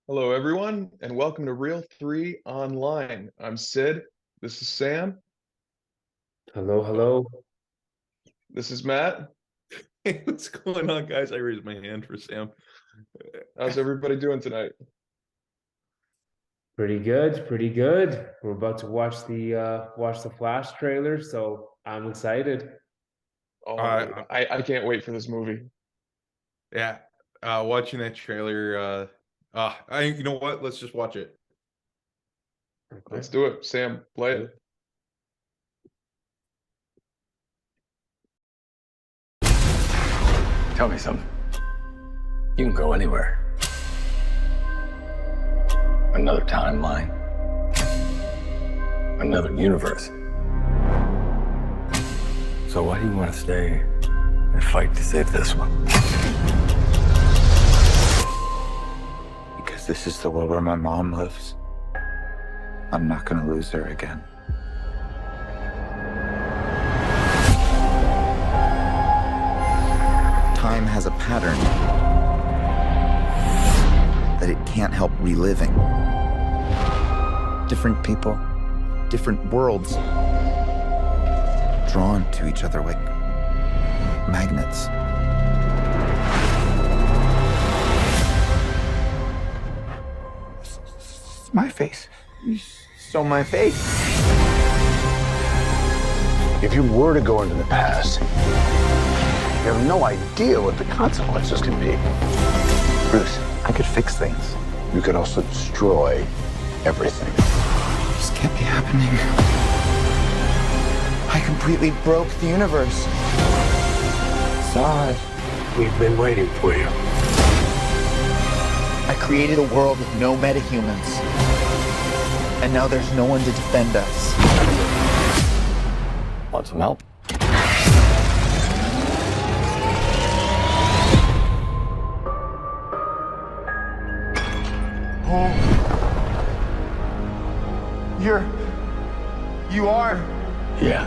Hello, everyone, and welcome to Real 3 Online. I'm Sid. This is Sam. Hello, hello. This is Matt. Hey, what's going on, guys? I raised my hand for Sam. How's everybody doing tonight? Pretty good, pretty good. We're about to watch the Flash trailer, so I'm excited. Oh, Uh, I can't wait for this movie. yeah, watching that trailer. You know what? Let's just watch it. Let's Okay. do it. Sam, play it. Tell me something. You can go anywhere. Another timeline. Another universe. So why do you want to stay and fight to save this one? Because this is the world where my mom lives. I'm not gonna lose her again. Time has a pattern that it can't help reliving. Different people, different worlds, drawn to each other like magnets. My face. You stole my face. If you were to go into the past, you have no idea what the consequences can be. Bruce, I could fix things. You could also destroy everything. This can't be happening. I completely broke the universe. Zod. We've been waiting for you. I created a world with no metahumans. And now there's no one to defend us. Want some help? Oh. You are. Yeah.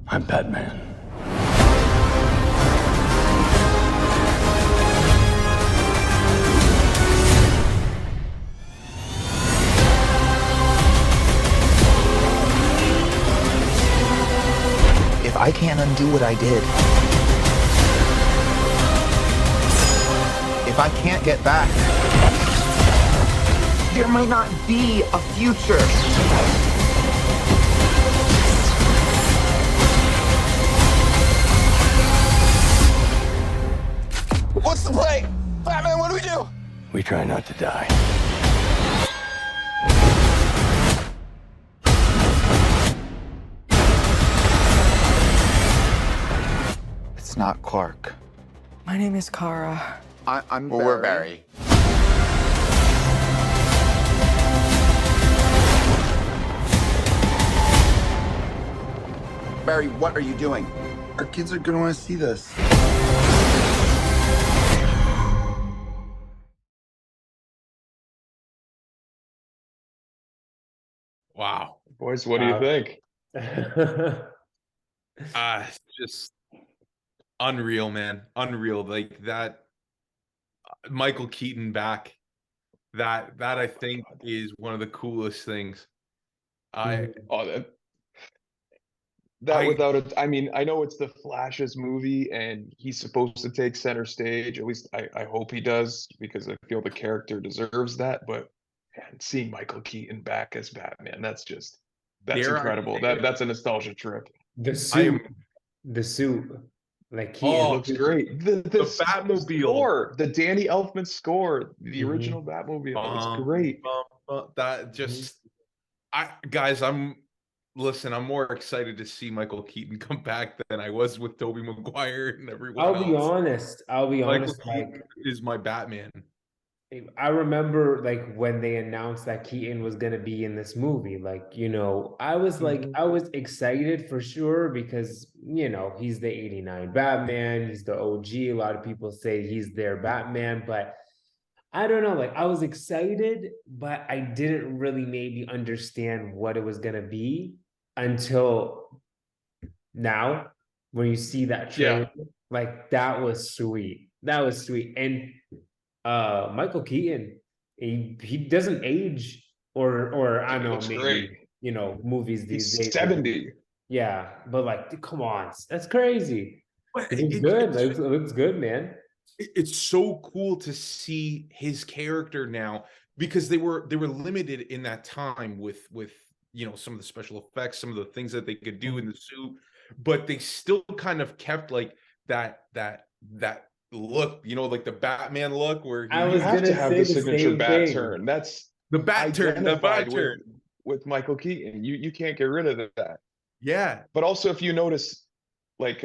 I'm Batman. If I can't undo what I did, if I can't get back, there might not be a future. What's the play? Batman, what do we do? We try not to die. It's not Clark. My name is Kara. I'm Barry. We're Barry. Barry, what are you doing? Our kids are gonna want to see this. Wow. Boys, what do you think? It's just unreal, man. Unreal. Like that Michael Keaton back. That I think is one of the coolest things. I Oh, that without it, I mean, I know it's the Flash's movie and he's supposed to take center stage. At least I hope he does because I feel the character deserves that. But man, seeing Michael Keaton back as Batman, that's Dare I incredible. say it? That's a nostalgia trip. The I am suit, like He looks great. The Batmobile. score, the Danny Elfman score, the Mhm. original Batmobile, it's bum, great. that just listen, I'm more excited to see Michael Keaton come back than I was with Tobey Maguire and everyone I'll else. be honest. Michael Like, Keaton is my Batman. I remember like when they announced that Keaton was gonna be in this movie, like, I was like, I was excited for sure because, he's the 89 Batman, he's the OG. A lot of people say he's their Batman, but I don't know, like I was excited, but I didn't really maybe understand what it was gonna be until now when you see that trailer. Yeah. Like that was sweet. That was sweet. And Michael Keaton, he doesn't age, or I don't He know, looks maybe, great. movies these He's days. 70. Yeah, but like, come on, that's crazy. But It looks good. It looks good, man. it's so cool to see his character now, because they were limited in that time with some of the special effects, some of the things that they could do in the suit, but they still kind of kept like that look, like the Batman look where I You was have to gonna have say the the signature same bat thing. turn. That's the bat turn, the bat identified turn. with Michael Keaton. You can't get rid of that. Yeah. But also, if you notice, like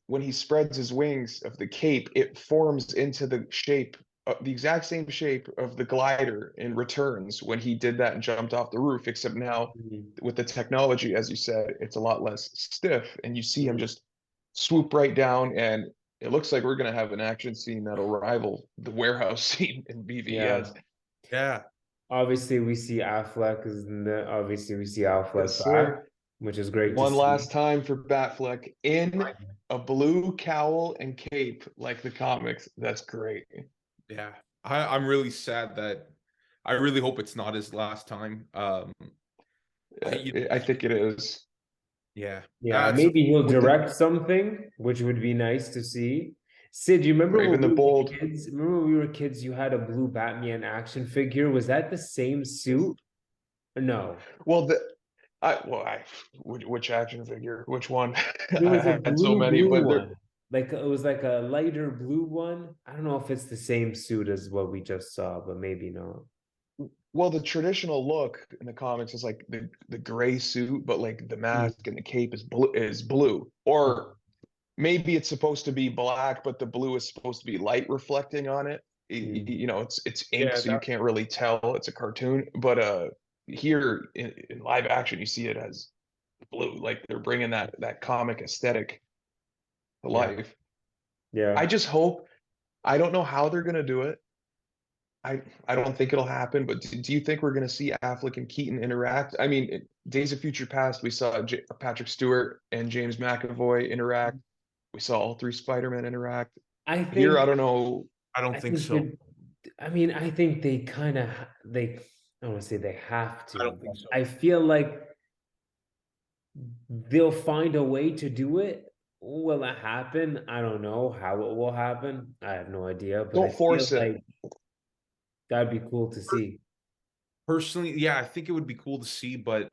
when he spreads his wings of the cape, it forms into the shape, the exact same shape of the glider in Returns when he did that and jumped off the roof. Except now, with the technology, as you said, it's a lot less stiff, and you see him just swoop right down, and it looks like we're gonna have an action scene that'll rival the warehouse scene in BVS. Yeah. Obviously, we see Affleck obviously we see Affleck Yes, back, sir. which is great to One see. last time for Batfleck in a blue cowl and cape like the comics. That's great. Yeah. I'm really sad that I really hope it's not his last time. I think it is. Yeah. Yeah, That's maybe he'll with the- direct something, which would be nice to see. Sid, do you remember Brave when and the we were Bold. kids? Remember when we were kids, you had a blue Batman action figure? Was that the same suit? No. Well, which action figure? Which one? There I was a had so many, blue but they're one. Like it was like a lighter blue one. I don't know if it's the same suit as what we just saw, but maybe not. well, the traditional look in the comics is like the gray suit, but like the mask and the cape is blue. Or maybe it's supposed to be black, but the blue is supposed to be light reflecting on it. It's ink, Yeah, so you can't really tell it's a cartoon. But here in live action, you see it as blue, like they're bringing that comic aesthetic to life. Yeah. I just hope. I don't know how they're gonna do it. I don't think it'll happen, but do you think we're going to see Affleck and Keaton interact? I mean, Days of Future Past, we saw Patrick Stewart and James McAvoy interact. We saw all three Spider-Man interact. I think Here, I don't know. I don't think so. I mean, I think they kind of I don't want to say they have to. I don't think so. I feel like they'll find a way to do it. Will it happen? I don't know how it will happen. I have no idea. But Don't force feel it. like that'd be cool to see. Personally, yeah, I think it would be cool to see, but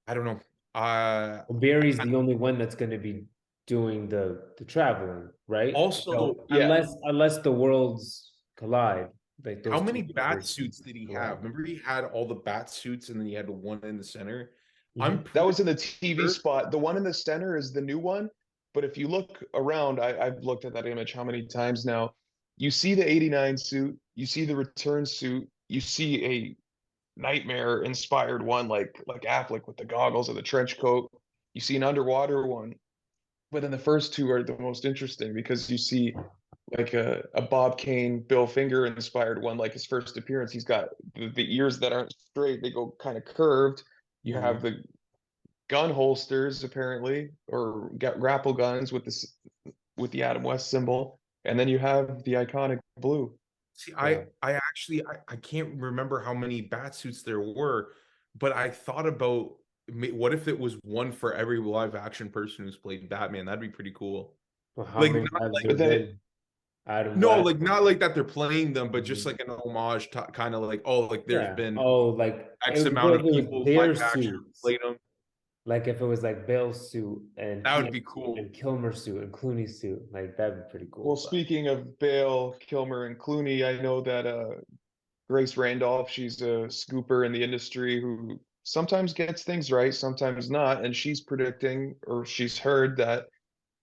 I don't know. Well, Barry's the only one that's going to be doing the traveling, right? Also, So, yeah. unless the worlds collide. Like those how two many bat universes suits did he collide. have? Remember, he had all the bat suits, and then he had the one in the center. Mhm. That was in the TV sure. spot. The one in the center is the new one. But if you look around, I've looked at that image how many times now. You see the 89 suit, you see the return suit, you see a Nightmare inspired one like Affleck with the goggles and the trench coat. You see an underwater one. But then the first two are the most interesting because you see like a Bob Kane, Bill Finger inspired one, like his first appearance. He's got the ears that aren't straight, they go kind of curved. You have the gun holsters apparently, or grapple guns with the Adam West symbol, and then you have the iconic blue. See, I actually I can't remember how many bat suits there were, but I thought about what if it was one for every live action person who's played Batman? That'd be pretty cool. Well, how Like, many not have like- there But then been? Adam No, West? like not like that they're playing them, but just like an homage to kind of like, oh, like there's Yeah. been Like X it- amount of it was people their live action suits. played them. Like if it was like Bale's suit and That would Keaton's be suit cool. and Kilmer's suit and Clooney's suit, like that'd be pretty cool. Well, but- speaking of Bale, Kilmer, and Clooney, I know that Grace Randolph, she's a scooper in the industry who sometimes gets things right, sometimes not, and she's predicting, or she's heard that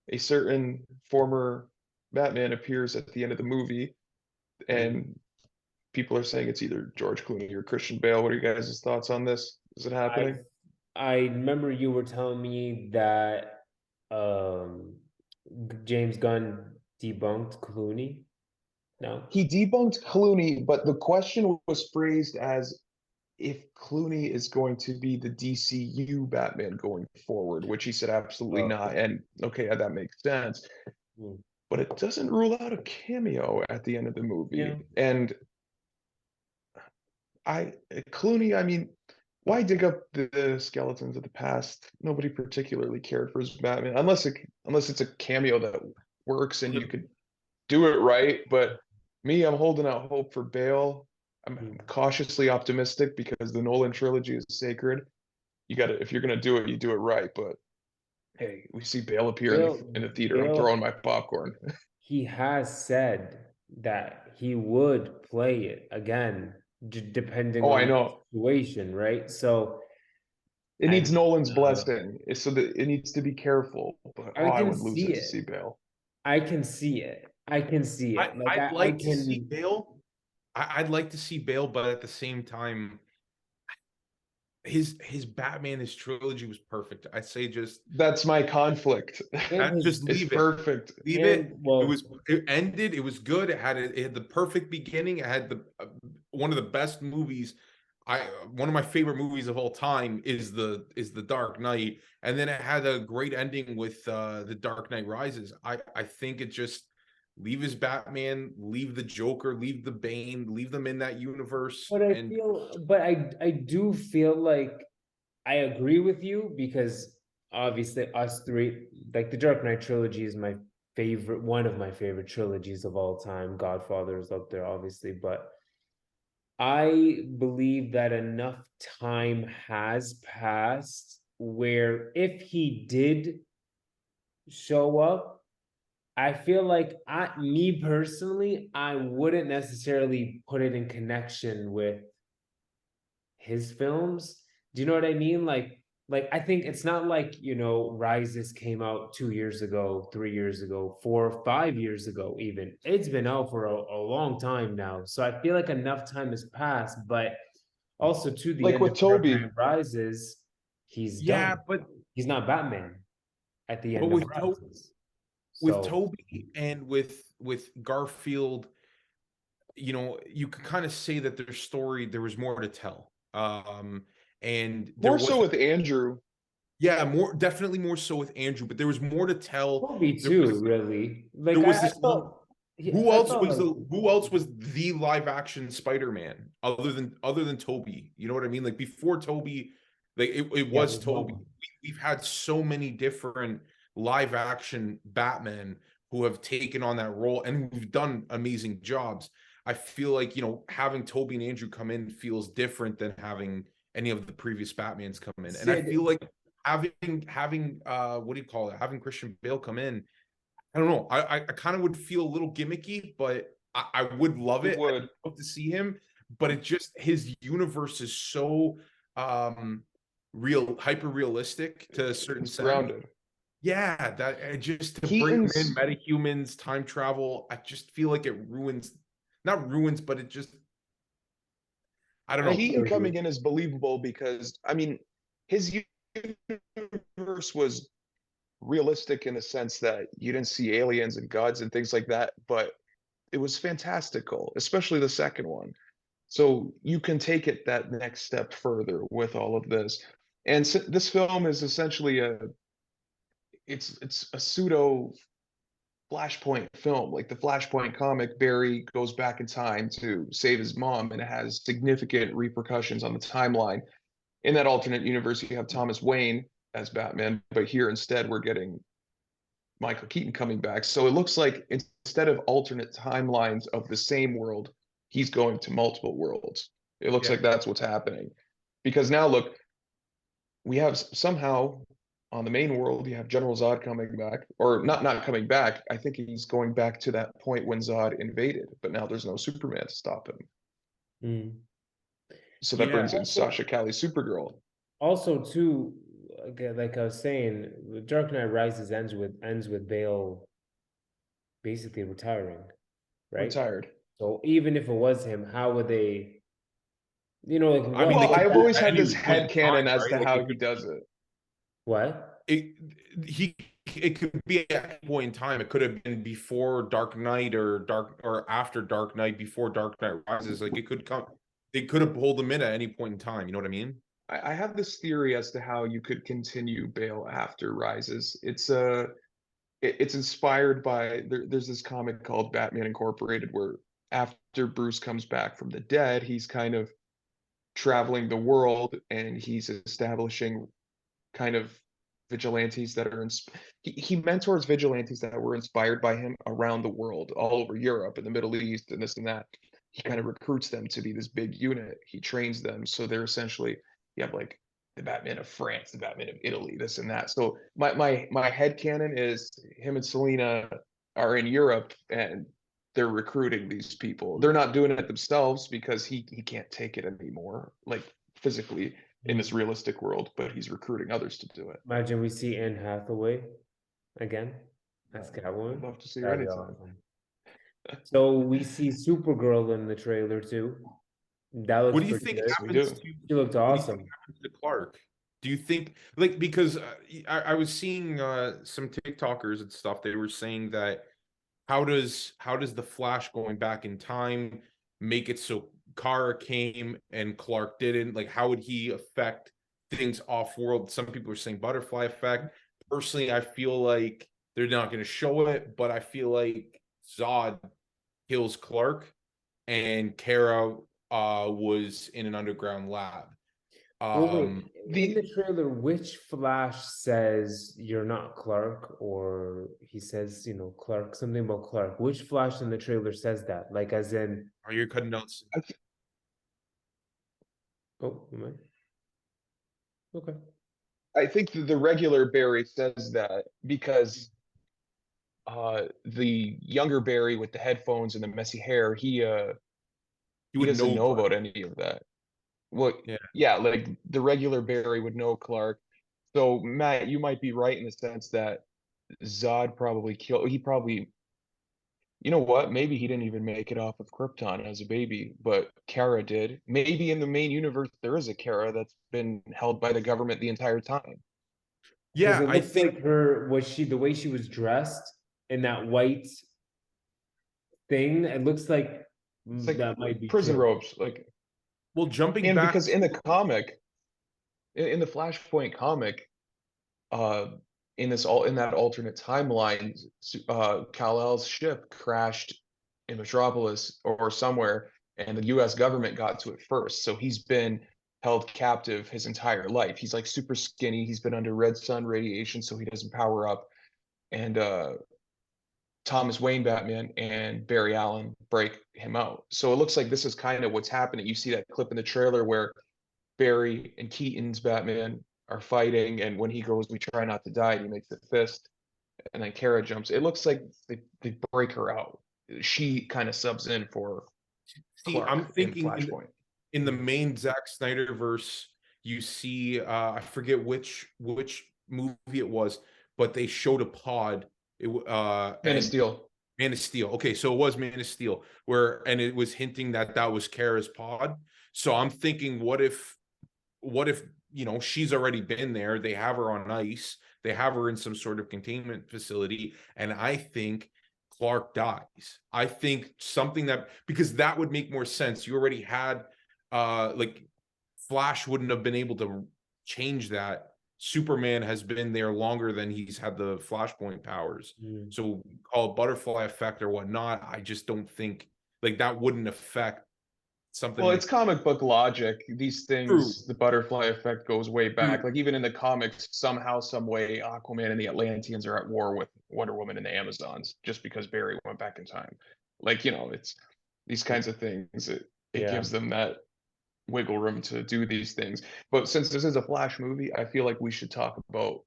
a certain former Batman appears at the end of the movie, and people are saying it's either George Clooney or Christian Bale. What are you guys' thoughts on this? Is it happening? I remember you were telling me that James Gunn debunked Clooney. No. He debunked Clooney, but the question was phrased as if Clooney is going to be the DCU Batman going forward, which he said absolutely Oh. not. And okay, that makes sense. Hmm. but it doesn't rule out a cameo at the end of the movie. Yeah. And Clooney, I mean, why dig up the skeletons of the past? Nobody particularly cared for his Batman, unless it's a cameo that works and you could do it right. But me, I'm holding out hope for Bale. I'm cautiously optimistic because the Nolan trilogy is sacred. You got to, if you're gonna do it, you do it right. But hey, we see Bale appear in the theater. I'm throwing my popcorn. He has said that he would play it again, depending Oh, on I the know. situation, right? So It needs and, Nolan's blessing, so that it needs to be careful. But I can would lose see it to it. see Bale. I can see it. I can see it. I'd like to see Bale. I'd like to see Bale, but at the same time, his Batman, his trilogy was perfect. I say just That's my conflict. just It's leave it. perfect. Leave it. Well, It ended. It was good. It had the perfect beginning. It had the one of the best movies. One of my favorite movies of all time is the Dark Knight, and then it had a great ending with the Dark Knight Rises. I think it just leave his Batman, leave the Joker, leave the Bane, leave them in that universe. but I do feel like I agree with you, because obviously us three, like the Dark Knight trilogy is my favorite, one of my favorite trilogies of all time. Godfather is up there, obviously, but I believe that enough time has passed where if he did show up, I feel like me personally, I wouldn't necessarily put it in connection with his films. Do you know what I mean? Like I think it's not like, Rises came out 2 years ago, 3 years ago, 4 5 years ago, even. It's been out for a long time now. So I feel like enough time has passed, but also to the Like end with of Dark Toby. Knight Rises, he's Yeah, done. but He's not Batman at the end with of Rises. with Toby and with Garfield, you can kind of say that their story, there was more to tell. And there More so was, with Andrew. yeah, definitely more so with Andrew, but there was more to tell. Toby There too, was- really. Like there was I this thought, who I else thought, was like, who else was the live action Spider-Man other than Toby? You know what I mean? Like before Toby, like it Yeah, was there's Toby. no one. We've had so many different live action Batman who have taken on that role and who've done amazing jobs. I feel like, having Toby and Andrew come in feels different than having any of the previous Batmans come in. And I feel like having what do you call it? Having Christian Bale come in, I don't know. I kind of would feel a little gimmicky, but I would love it. Would. I'd love to see him, but it just, his universe is so hyper realistic to a certain It's sense. grounded. Yeah, that just to bring Keaton's- in metahumans, time travel, I just feel like it not ruins, but it just, I don't know. Keaton coming in is believable because, I mean, his universe was realistic in the sense that you didn't see aliens and gods and things like that, but it was fantastical, especially the second one. So you can take it that next step further with all of this. And so this film is essentially it's a pseudo Flashpoint film. Like the Flashpoint comic, Barry goes back in time to save his mom, and it has significant repercussions on the timeline. In that alternate universe, you have Thomas Wayne as Batman, but here instead we're getting Michael Keaton coming back. So it looks like instead of alternate timelines of the same world, he's going to multiple worlds. It looks like that's what's happening. Because now look, we have somehow on the main world, you have General Zod coming back, or not coming back. I think he's going back to that point when Zod invaded, but now there's no Superman to stop him. So that brings in Sasha Calle, Supergirl. Also, too, like I was saying, The Dark Knight Rises ends with Bale basically retiring, right? Retired. So even if it was him, how would they? Like I mean, Well, I've always had this anyway, headcanon as right? to Like, how it he could- does it. What? It could be at any point in time. It could have been before Dark Knight or after Dark Knight, before Dark Knight Rises. Like it could come. They could have pulled him in at any point in time. You know what I mean? I have this theory as to how you could continue Bale after Rises. It's it's inspired by there's this comic called Batman Incorporated where after Bruce comes back from the dead, he's kind of traveling the world and he's establishing kind of vigilantes that are he mentors vigilantes that were inspired by him around the world, all over Europe and the Middle East and this and that. He kind of recruits them to be this big unit. He trains them, so they're essentially you have like the Batman of France, the Batman of Italy, this and that. So my headcanon is him and Selina are in Europe and they're recruiting these people. They're not doing it themselves because he can't take it anymore, like physically in this realistic world, but he's recruiting others to do it. Imagine we see Anne Hathaway again as Catwoman. I'd love to see her That'd be anytime. awesome. So we see Supergirl in the trailer too. That looks What do you pretty think good. happens to She looked what do you awesome. think happens to Clark? Do you think like because I was seeing some TikTokers and stuff, they were saying that how does the Flash going back in time make it so Kara came and Clark didn't? Like how would he affect things off world? Some people are saying butterfly effect. Personally, I feel like they're not going to show it, but I feel like Zod kills Clark and Kara was in an underground lab. Well, wait, in the trailer, which Flash says you're not Clark, or he says, you know, Clark, something about Clark. Which Flash in the trailer says that? Like, as in, Are you cutting notes? oh, am I? Okay. I think the regular Barry says that because the younger Barry with the headphones and the messy hair, he doesn't know Clark. about any of that. Well, Yeah. yeah, like the regular Barry would know Clark. So Matt, you might be right in the sense that Zod probably killed. He probably, you know what? Maybe he didn't even make it off of Krypton as a baby, but Kara did. Maybe in the main universe there is a Kara that's been held by the government the entire time. Because Yeah, it I looks think like her, was she, the way she was dressed in that white thing, it looks like It's like that might be prison true. robes, like, well, jumping and back because in the comic, in the Flashpoint comic, in that alternate timeline, Kal-El's ship crashed in Metropolis or somewhere, and the U.S. government got to it first. So he's been held captive his entire life. He's like super skinny. He's been under red sun radiation, so he doesn't power up. And Thomas Wayne Batman and Barry Allen break him out. So it looks like this is kind of what's happening. You see that clip in the trailer where Barry and Keaton's Batman are fighting, and when he goes, "We try not to die," and he makes a fist, and then Kara jumps. It looks like they break her out. She kind of subs in for Clark I'm thinking in Flashpoint. in the main Zack Snyder verse, you see I forget which movie it was, but they showed a pod. Man of Steel. Man of Steel. Okay, so it was Man of Steel, and it was hinting that was Kara's pod. So I'm thinking, what if you know she's already been there? They have her on ice. They have her in some sort of containment facility, and I think Clark dies. I think something because that would make more sense. You already had like Flash wouldn't have been able to change that. Superman has been there longer than he's had the Flashpoint powers. So call it butterfly effect or whatnot. I just don't think like that wouldn't affect something. Well, it's comic book logic. These things, True. the butterfly effect goes way back. Like even in the comics, somehow, some way, Aquaman and the Atlanteans are at war with Wonder Woman and the Amazons just because Barry went back in time. Like, you know, it's these kinds of things. It gives them that wiggle room to do these things. But since this is a Flash movie, I feel like we should talk about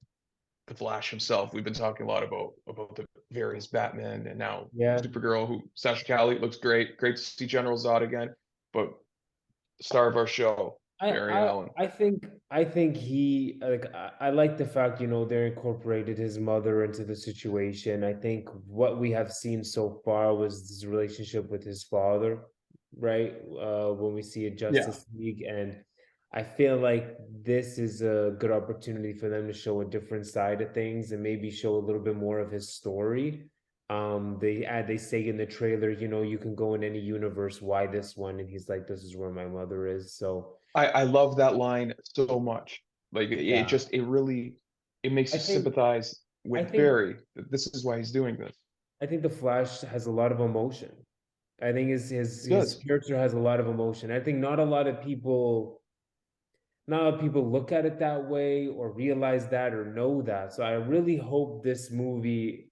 the Flash himself. We've been talking a lot about the various Batman and now Supergirl, who Sasha Calle looks great. Great to see General Zod again. But the star of our show, Barry Allen. I think he I like the fact, you know, they incorporated his mother into the situation. I think what we have seen so far was this relationship with his father, right? When we see a Justice League, and I feel like this is a good opportunity for them to show a different side of things and maybe show a little bit more of his story. They say in the trailer, you know, you can go in any universe, why this one? And he's like, this is where my mother is. So I love that line so much. Like it really makes you sympathize with think- Barry. This is why he's doing this. I think the Flash has a lot of emotion. I think his Does. character has a lot of emotion. I think not a lot of people look at it that way or realize that or know that. So I really hope this movie,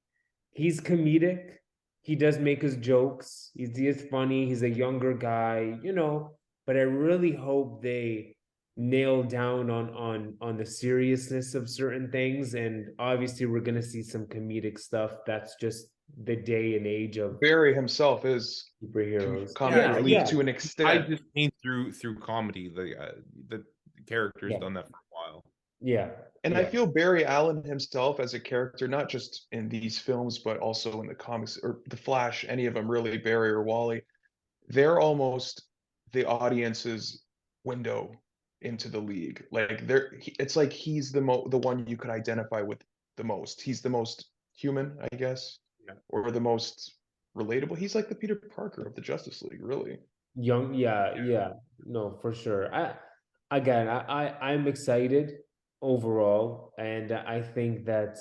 he's comedic. He does make his jokes. He is funny. He's a younger guy, you know, but I really hope they nail down on the seriousness of certain things. And obviously we're gonna see some comedic stuff. That's just the day and age of Barry himself is superheroes. comic Yeah, relief yeah. to an I extent. just came through comedy. The character's Yeah. done that for a while. Yeah. And I yeah. feel Barry Allen himself as a character, not just in these films, but also in the comics or the Flash, any of them really, Barry or Wally, they're almost the audience's window into the league. Like it's like he's the one you could identify with the most. He's the most human, I guess, Yeah. or the most relatable. He's like the Peter Parker of the Justice League, really. Yeah, no, for sure. I'm excited overall, and I think that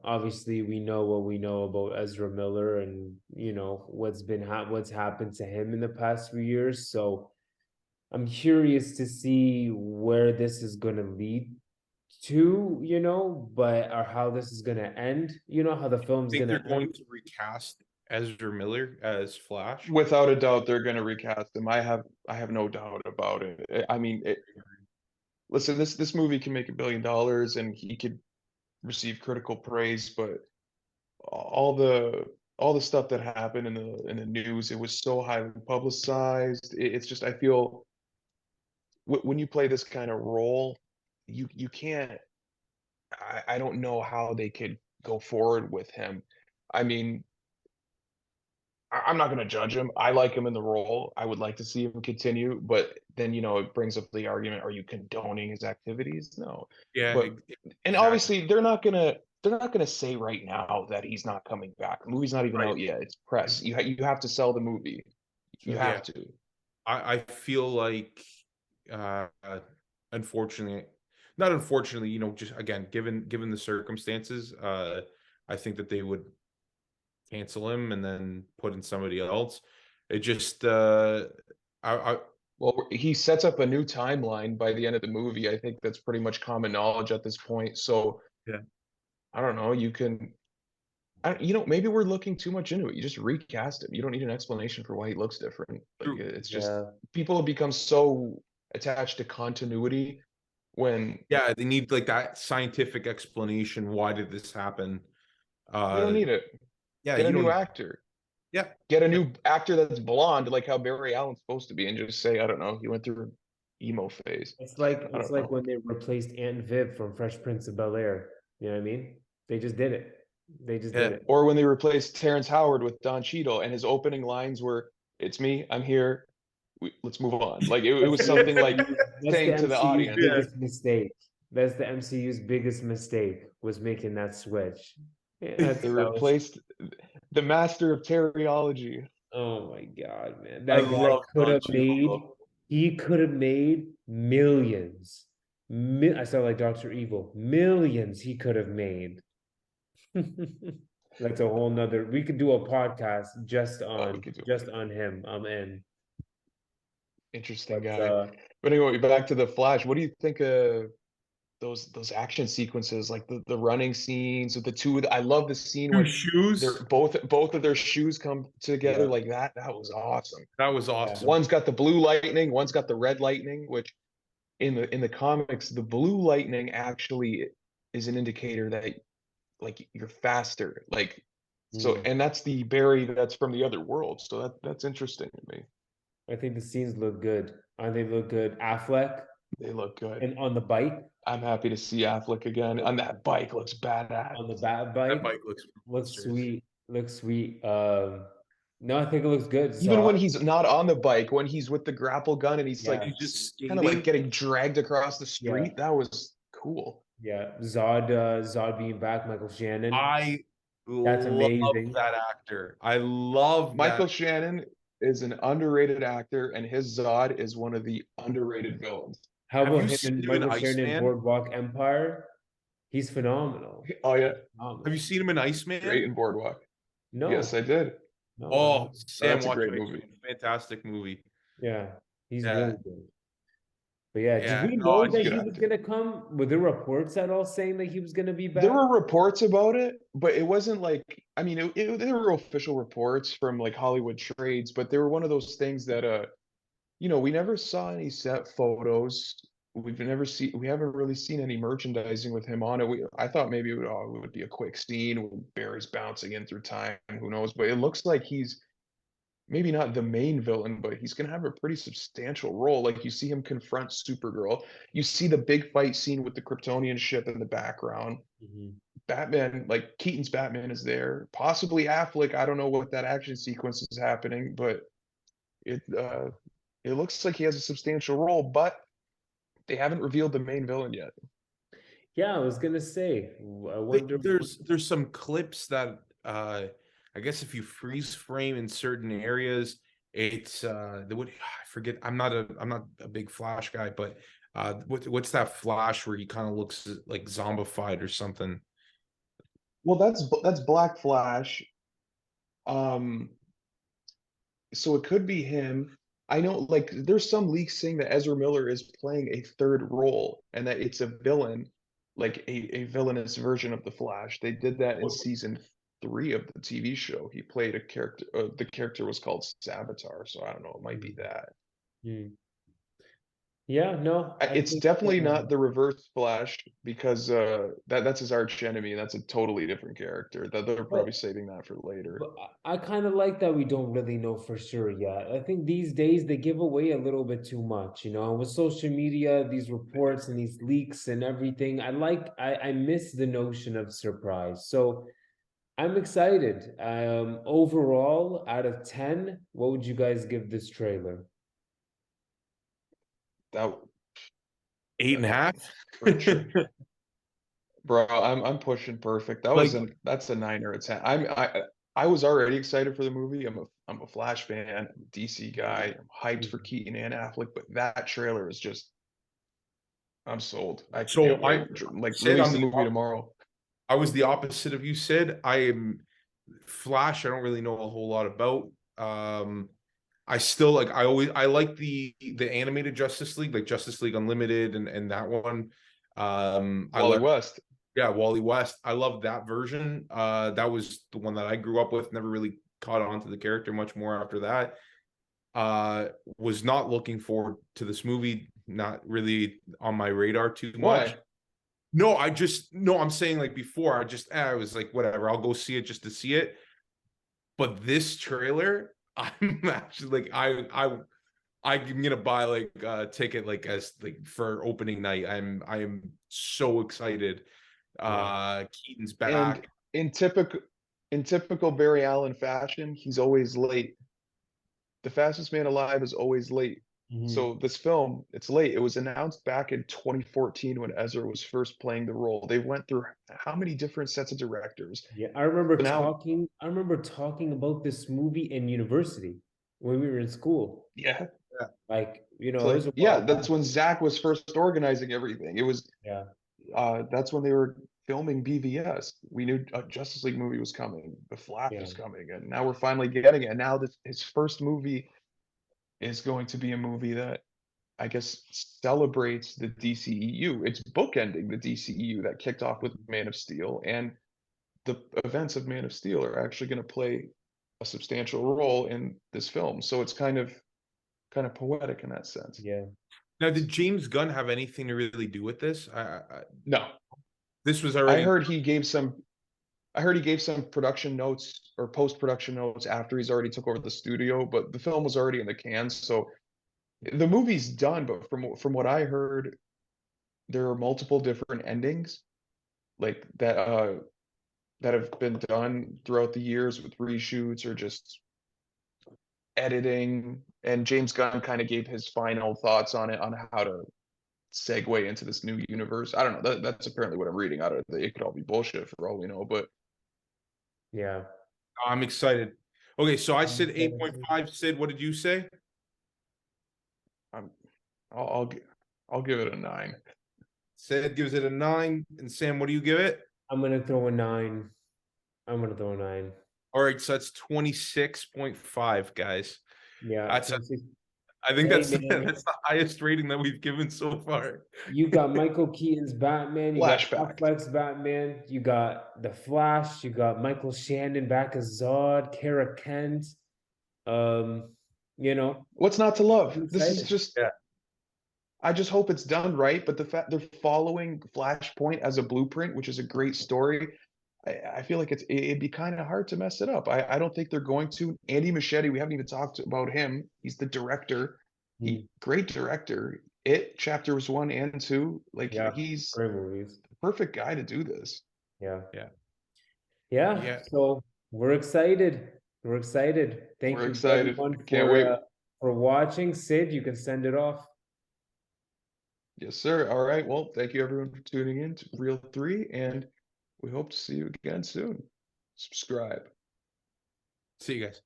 obviously we know what we know about Ezra Miller, and you know what's happened to him in the past few years. So I'm curious to see where this is going to lead to, you know, but or how this is going to end. You know how the I film's think going they're to going end. to recast Ezra Miller as Flash. Without a doubt, they're going to recast him. I have no doubt about it. I mean, listen, this movie can make $1 billion and he could receive critical praise, but all the stuff that happened in the news, it was so highly publicized. It's just I feel when you play this kind of role, you can't. I don't know how they could go forward with him. I mean, I'm not going to judge him. I like him in the role. I would like to see him continue, but then it brings up the argument: are you condoning his activities? No. Yeah, But and obviously they're not gonna say right now that he's not coming back. The movie's not even Right. out yet. It's press. You have to sell the movie. You Sure. have Yeah. to. I feel like, unfortunately, not unfortunately, just again, given the circumstances, I think that they would cancel him and then put in somebody else. It just, Well, he sets up a new timeline by the end of the movie. I think that's pretty much common knowledge at this point. So Yeah. I don't know. Maybe we're looking too much into it. You just recast him. You don't need an explanation for why he looks different. Like True. it's just Yeah. people have become so attached to continuity when yeah, they need like that scientific explanation. Why did this happen? you don't need it. Yeah, Get a you new don't. actor. Yeah, Get a new actor that's blonde, like how Barry Allen's supposed to be, and just say, I don't know, he went through an emo phase. It's like I it's don't like know. when they replaced Aunt Viv from Fresh Prince of Bel-Air. You know what I mean? They just did it. They just did Yeah. it. Or when they replaced Terrence Howard with Don Cheadle, and his opening lines were, "It's me, I'm here. Let's move on." Like it was something like That's saying to the MCU's audience. biggest mistake. That's the MCU's biggest mistake, was making that switch. Yeah, They replaced the master of terryology. oh my god, man! I That guy love could Don have Cheadle, made. He could have made millions. I sound like Dr. Evil. Millions he could have made. That's a whole nother. We could do a podcast just we on could do it. just on him. I'm in. Interesting But, guy. But anyway, back to the Flash. What do you think of those action sequences, like the running scenes with the two? I love the scene two when shoes. they're both of their shoes come together Yeah. like that. That was awesome. That was awesome. One's got the blue lightning, one's got the red lightning, which in the comics, the blue lightning actually is an indicator that like you're faster. Like so, Mm. and that's the Barry that's from the other world. So that's interesting to me. I think the scenes look good. I think they look good. Affleck They look good. and on the bike, I'm happy to see Affleck again on that bike. Looks badass. on the bad That bike, bike looks looks monstrous. sweet. Looks sweet. No, I think it looks good. Even when Zod, he's not on the bike, when he's with the grapple gun and he's Yeah. like He's just kind of like skating. getting dragged across the street, that was cool. yeah, Zod being back, Michael Shannon. I That's love amazing. that actor. I love Michael that. Shannon is an underrated actor, and his Zod is one of the underrated villains. How Have about you him seen and him in Michael Shannon in Iceman? Boardwalk Empire? He's phenomenal. Oh yeah, Have you seen him in Iceman? great in Boardwalk. No, Yes, I did. no. Oh, Sam, that's a watch great Iceman. movie. Fantastic movie. Yeah, he's Yeah. really good. But yeah, did Yeah, we no, know he's that good he was actor. gonna come? Were there reports at all saying that he was gonna be back? There were reports about it, but it wasn't like, I mean, there were official reports from like Hollywood Trades, but they were one of those things that, we never saw any set photos. We haven't really seen any merchandising with him on it. I thought maybe it would be a quick scene with Barry's bouncing in through time, who knows? But it looks like he's maybe not the main villain, but he's gonna have a pretty substantial role. Like you see him confront Supergirl. You see the big fight scene with the Kryptonian ship in the background. Mhm. Batman, like Keaton's Batman is there. Possibly Affleck. I don't know what that action sequence is happening, but it looks like he has a substantial role, but they haven't revealed the main villain yet. Yeah, I was gonna say. I wonder. There's some clips that I guess if you freeze frame in certain areas, it's I forget. I'm not a big Flash guy, but what's that Flash where he kind of looks like zombified or something? Well, that's Black Flash. Um, so it could be him. I know, like, there's some leaks saying that Ezra Miller is playing a third role and that it's a villain, like a villainous version of the Flash. They did that in season 3 of the TV show. He played a character. The character was called Savitar, so I don't know. It might be that. Hmm. Yeah, no, I It's think, definitely not the Reverse Flash because that's his arch enemy. And that's a totally different character. That they're probably saving that for later. But I kind of like that we don't really know for sure yet. I think these days they give away a little bit too much, you know, and with social media, these reports and these leaks and everything. I miss the notion of surprise. So I'm excited. Overall, out of 10, what would you guys give this trailer? That 8.5. for sure. Bro, I'm pushing perfect. That's a 9 or a 10. I was already excited for the movie. I'm a Flash fan, I'm a DC guy. I'm hyped for Keaton and Affleck, but that trailer is just I'm sold. I So can't wait. Like release the movie tomorrow. I was the opposite of you, Sid. I am Flash. I don't really know a whole lot about. I still like. I like the animated Justice League, like Justice League Unlimited, and that one. Wally West. Yeah, Wally West. I love that version. That was the one that I grew up with. Never really caught on to the character much more after that. Was not looking forward to this movie. Not really on my radar too much. Why? No, I'm saying like before, I was like, whatever, I'll go see it just to see it. But this trailer, I'm actually like, I'm gonna buy like a ticket like as like for opening night. I am so excited. Keaton's back. And in typical Barry Allen fashion, he's always late. The fastest man alive is always late. So this film, it's late. It was announced back in 2014 when Ezra was first playing the role. They went through how many different sets of directors? Yeah, I remember So now- talking about this movie in university when we were in school. Yeah. Like, you know, So, it was a yeah, while that's back. when Zach was first organizing everything. It was Yeah. that's when they were filming BVS. We knew a Justice League movie was coming, The Flash was Yeah. coming, and now we're finally getting it. And now his first movie is going to be a movie that I guess celebrates the DCEU. It's bookending the DCEU that kicked off with Man of Steel, and the events of Man of Steel are actually going to play a substantial role in this film. So it's kind of poetic in that sense. Yeah. Now, did James Gunn have anything to really do with this? No, This was already. I heard he gave some production notes or post-production notes after he's already took over the studio, but the film was already in the can, so the movie's done. But from what I heard, there are multiple different endings, like that have been done throughout the years with reshoots or just editing. And James Gunn kind of gave his final thoughts on it, on how to segue into this new universe. I don't know. That's apparently what I'm reading out of it. It could all be bullshit for all we know, but Yeah. I'm excited. Okay, so I said 8.5. Sid, what did you say? I'll give it a 9. Sid gives it a 9, and Sam, what do you give it? I'm gonna throw a 9. I'm gonna throw a 9. All right, so that's 26.5, guys. Yeah, That's a- 26. I think Hey, that's man. that's the highest rating that we've given so far. You got Michael Keaton's Batman, you got Flashback. Affleck's Batman, you got The Flash, you got Michael Shannon back as Zod, Kara Kent. You know, What's not to love? I'm This is excited. just. Yeah. I just hope it's done right, but the fact they're following Flashpoint as a blueprint, which is a great story, I feel like it'd be kind of hard to mess it up. I don't think they're going to. Andy Muschietti, we haven't even talked about him. He's the director. Great director. It chapters 1 and 2. Like Yeah, he's great movies. the perfect guy to do this. Yeah. Yeah. Yeah. So we're excited. We're excited. Thank We're you excited. everyone Can't wait. for watching. Sid, you can send it off. Yes, sir. All right. Well, thank you everyone for tuning in to Reel 3, and we hope to see you again soon. Subscribe. See you guys.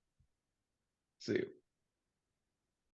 See you.